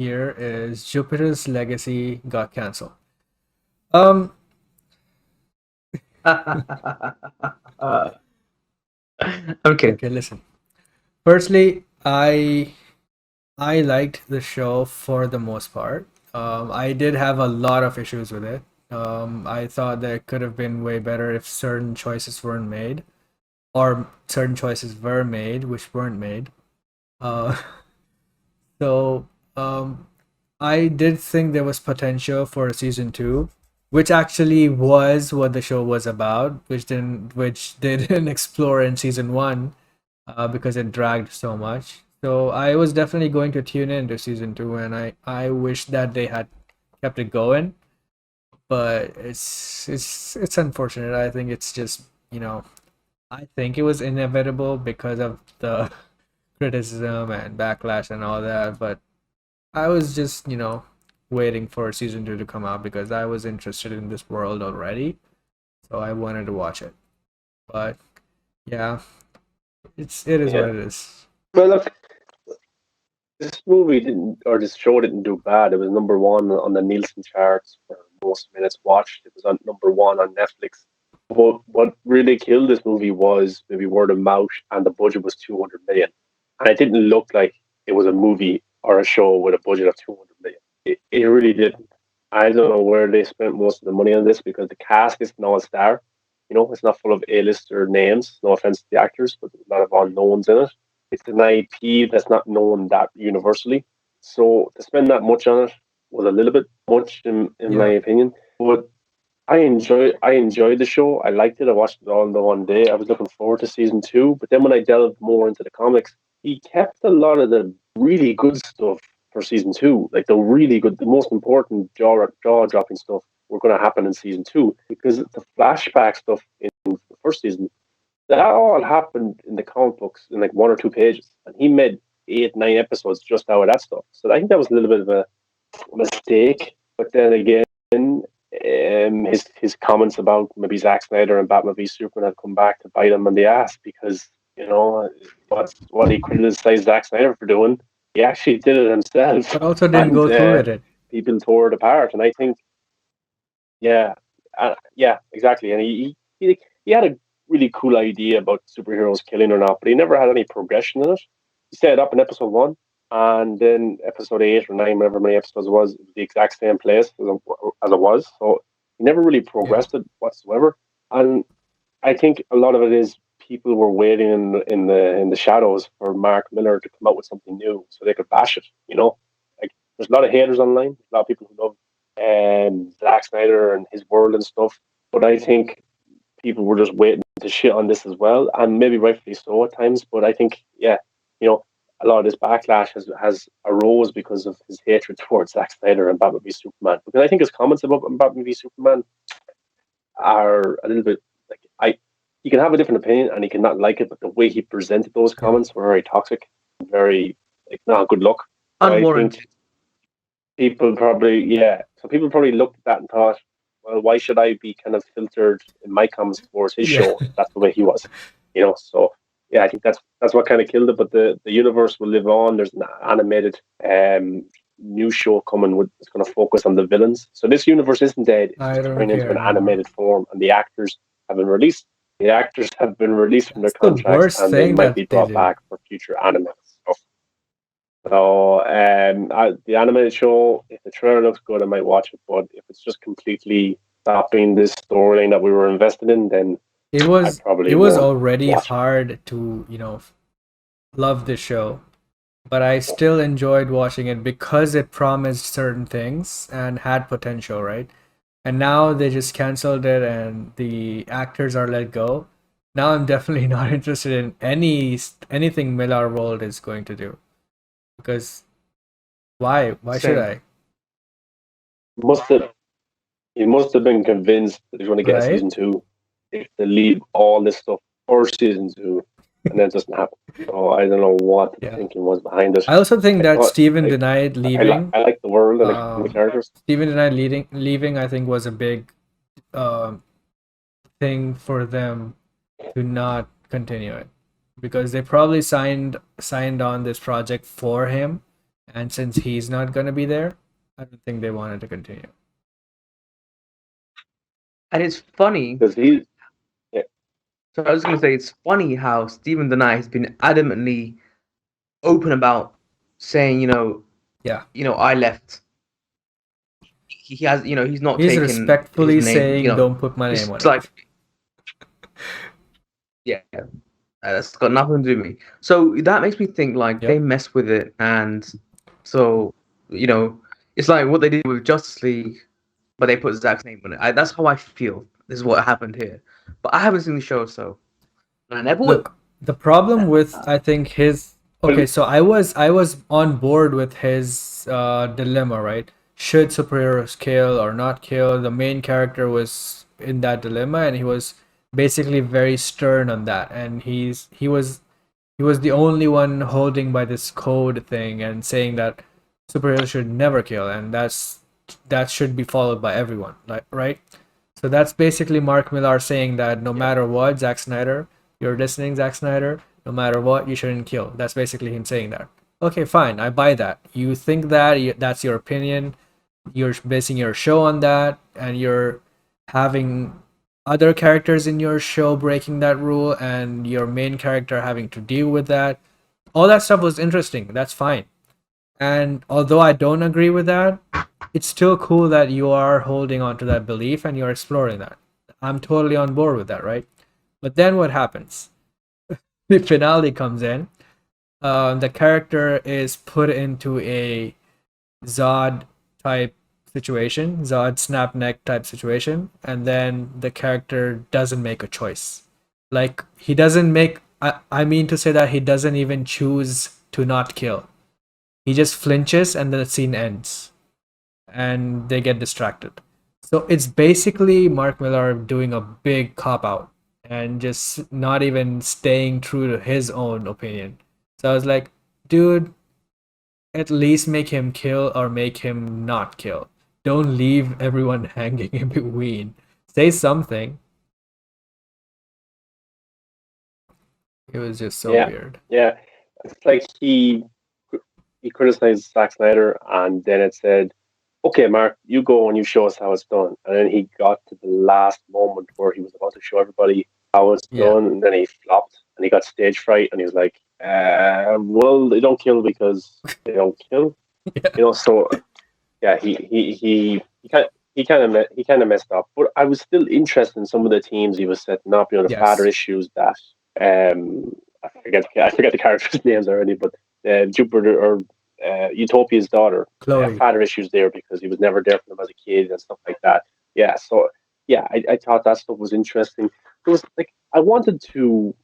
here is Jupiter's Legacy got canceled. Um, Okay. okay, listen. Firstly, I liked the show for the most part. I did have a lot of issues with it. I thought that it could have been way better if certain choices weren't made, or certain choices were made which weren't made. Uh, so I did think there was potential for a season two, which actually was what the show was about, which they didn't explore in season one, because it dragged so much. So I was definitely going to tune in to season two, and I wish that they had kept it going. But it's unfortunate. I think it's just, I think it was inevitable because of the criticism and backlash and all that. But I was just, waiting for season two to come out because I was interested in this world already, so I wanted to watch it. But yeah, it is what Yeah. it is. Well, look, this movie didn't, or this show didn't do bad. It was number one on the Nielsen charts for most minutes watched. It was on number one on Netflix. But what really killed this movie was maybe word of mouth, and the budget was 200 million. And it didn't look like it was a movie or a show with a budget of 200 million. It really didn't. I don't know where they spent most of the money on this because the cast isn't all star. It's not full of A-lister names. No offense to the actors, but there's a lot of unknowns in it. It's an IP that's not known that universally. So to spend that much on it was a little bit much in my Yeah. opinion. But I enjoyed the show. I liked it. I watched it all in the one day. I was looking forward to season two. But then when I delved more into the comics, he kept a lot of the really good stuff for season two. Like the really good, the most important jaw dropping stuff were going to happen in season two because the flashback stuff in the first season, that all happened in the comic books in like one or two pages, and he made 8, 9 episodes just out of that stuff. So I think that was a little bit of a mistake. But then again, his comments about maybe Zack Snyder and Batman v Superman have come back to bite him in the ass because what he criticized Zack Snyder for doing, he actually did it himself, But also didn't and go through with it. people tore it apart. And I think, yeah, yeah, exactly. And he had a really cool idea about superheroes killing or not, but he never had any progression in it. He set it up in episode one, and then episode 8 or 9, whatever many episodes it was the exact same place as it was. So he never really Yeah. progressed it whatsoever. And I think a lot of it is people were waiting in the shadows for Mark Miller to come out with something new so they could bash it. Like there's a lot of haters online, a lot of people who love Zack Snyder and his world and stuff. But I think people were just waiting to shit on this as well, and maybe rightfully so at times. But I think, yeah, you know, a lot of this backlash has arose because of his hatred towards Zack Snyder and Batman v Superman. Because I think his comments about Batman v Superman are a little bit like I. He can have a different opinion and he can not like it, but the way he presented those Yeah. comments were very toxic, very like not good luck. So I think Unwarranted. people probably, yeah. So people probably looked at that and thought, well, why should I be kind of filtered in my comments towards his Yeah. show if that's the way he was? So yeah, I think that's what kind of killed it. But the universe will live on. There's an animated new show coming with it's going to focus on the villains. So this universe isn't dead. It's I just don't turning into care an anymore. animated form, and the actors have been released. The actors have been released from their That's the contracts, worst and they thing might that be they brought do. back for future animated stuff. So, the animated show, if the trailer looks good, I might watch it. But if it's just completely stopping this storyline that we were invested in, then It I was it probably was won't already watch it. hard to, love the show, but I still enjoyed watching it because it promised certain things and had potential, right? And now they just canceled it and the actors are let go. Now I'm definitely not interested in anything Millarworld is going to do because why? Why should Same. I? Must have He must have been convinced that he's going to get a Right? season two if they leave all this stuff for season two, and then it doesn't happen. So I don't know what the Yeah. thinking was behind it. I also think I that thought Steven denied leaving. I like the world and the Um, characters. Steven denied leaving. I think was a big um thing for them to not continue it because they probably signed on this project for him And since he's not gonna be there, I don't think they wanted to continue. And it's funny. because he, yeah, So I was going to say it's funny how Stephen Denai has been adamantly open about saying, Yeah. I left. He has, he's not He's taken his respectfully name. saying, "Don't put my name on It's it." like, yeah, that's got nothing to do with me. So that makes me think like they Yep. mess with it, and so it's like what they did with Justice League, but they put Zack's name on it. That's how I feel. This is what happened here, but I haven't seen the show, so I never will. Look, the problem with I think his well, okay, so I was on board with his dilemma, right? Should superheroes kill or not kill? The main character was in that dilemma, and he was basically very stern on that, and he was the only one holding by this code thing and saying that superheroes should never kill, and that should be followed by everyone, like right. So that's basically Mark Millar saying that no Yeah. matter what, Zack Snyder, you're listening, Zack Snyder, no matter what, you shouldn't kill. That's basically him saying that. Okay, fine, I buy that. You think that, that's your opinion. You're basing your show on that, and you're having other characters in your show breaking that rule, and your main character having to deal with that. All that stuff was interesting. That's fine. And although I don't agree with that, it's still cool that you are holding on to that belief and you're exploring that. I'm totally on board with that, right? But then what happens? The finale comes in. The character is put into a Zod type situation, Zod snap neck type situation, and then the character doesn't make a choice. Like, he doesn't make. I mean to say that he doesn't even choose to not kill. He just flinches and the scene ends and they get distracted. So it's basically Mark Millar doing a big cop out and just not even staying true to his own opinion. So I was like, dude, at least make him kill or make him not kill. Don't leave everyone hanging in between. Say something. It was just so yeah, weird. yeah. It's like he criticized Zack Snyder, and then it said, "Okay, Mark, you go and you show us how it's done." And then he got to the last moment where he was about to show everybody how it's Yeah. done, and then he flopped, and he got stage fright, and he was like, "Well, they don't kill because they don't kill." Yeah. So yeah, he kind of messed up. But I was still interested in some of the teams he was setting up. The father Yes. issues that I forget the characters' names already, but Jupiter or Utopia's daughter, Chloe. father issues there because he was never there for them as a kid and stuff like that. Yeah, so yeah, I thought that stuff was interesting. It was like I wanted to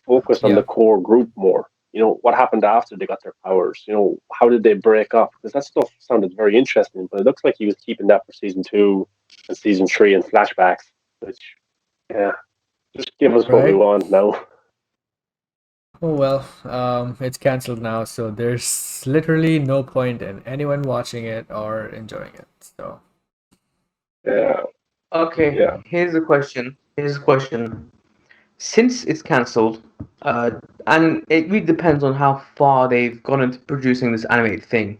focus on the Yeah. core group more. What happened after they got their powers. How did they break up? Because that stuff sounded very interesting, but it looks like he was keeping that for season 2 and season 3 and flashbacks, which yeah, just give us what we Right? want now. Oh well, it's cancelled now, so there's literally no point in anyone watching it or enjoying it. So Yeah, Okay, yeah, here's a question. Since it's cancelled, uh, and it really depends on how far they've gone into producing this animated thing.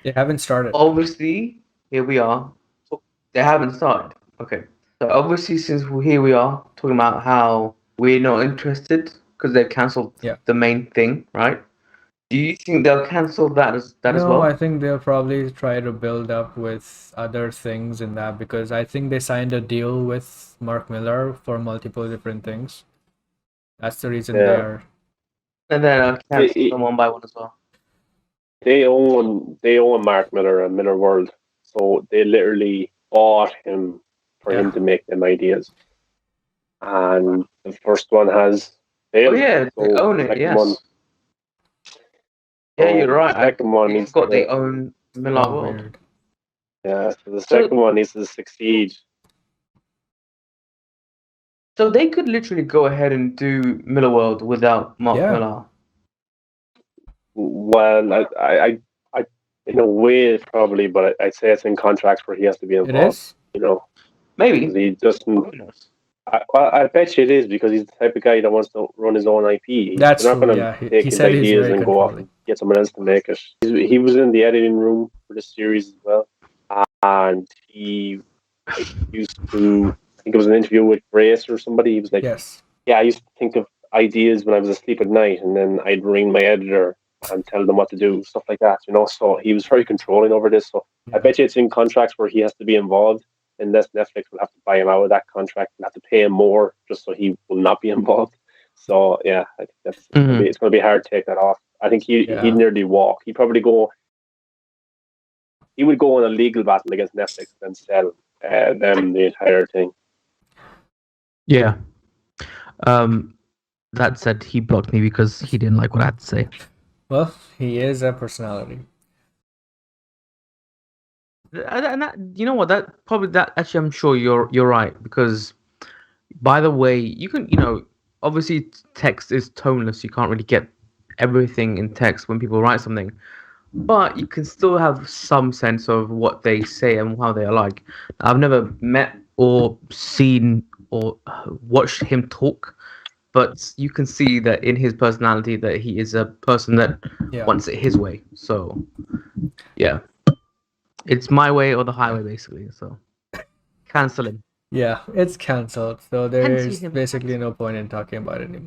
they haven't started. Obviously, here we are. They haven't started. Okay. So obviously, since here we are talking about how we're not interested because they've cancelled Yeah. the main thing, right? Do you think they'll cancel that as No, I well? think they'll probably try to build up with other things in that because I think they signed a deal with Mark Miller for multiple different things. That's the reason yeah. they're And then It, cancel it, them one by one as well. they own Mark Miller and Millarworld, so they literally bought him for yeah. him to make them ideas. And the first one has Oh failed. yeah, they So own the it. second one, Yes. Yeah, you're so the right. I second one completely needs forgot they to, own So Millarworld. weird. yeah. So the So second one needs to succeed. so they could literally go ahead and do Millarworld without Mark Yeah, Millar. Well, I in a way probably, but I'd say it's in contracts where he has to be it involved. is. You know, because Maybe. he doesn't. Who knows? I bet you it is because he's the type of guy that wants to run his own IP. That's They're not true. going to Yeah, he take his said he's ideas very and go off controlling. and get someone else to make it. He was in the editing room for the series as well, and he like used to. I think it was an interview with Grace or somebody. He was like, Yes. "Yeah, I used to think of ideas when I was asleep at night, and then I'd ring my editor and tell them what to do, stuff like that." So he was very controlling over this. So I Yeah. bet you it's in contracts where he has to be involved unless Netflix will have to buy him out of that contract and have to pay him more just so he will not be involved. So yeah, I think that's Mhm. it's gonna be hard to take that off. I think he'd Yeah. nearly walk. He would go in a legal battle against Netflix and sell them the entire thing. Yeah. That said, he blocked me because he didn't like what I had to say. Well, he is a personality. And that, you know what? That probably that actually, I'm sure you're right because, by the way, you can obviously text is toneless. You can't really get everything in text when people write something, but you can still have some sense of what they say and how they are like. I've never met or seen or watched him talk, but you can see that in his personality that he is a person that Yeah. wants it his way. So yeah, it's my way or the highway basically. So cancel him. Yeah, it's cancelled. So Cancel there's him. basically Cancel. no point in talking about it anymore.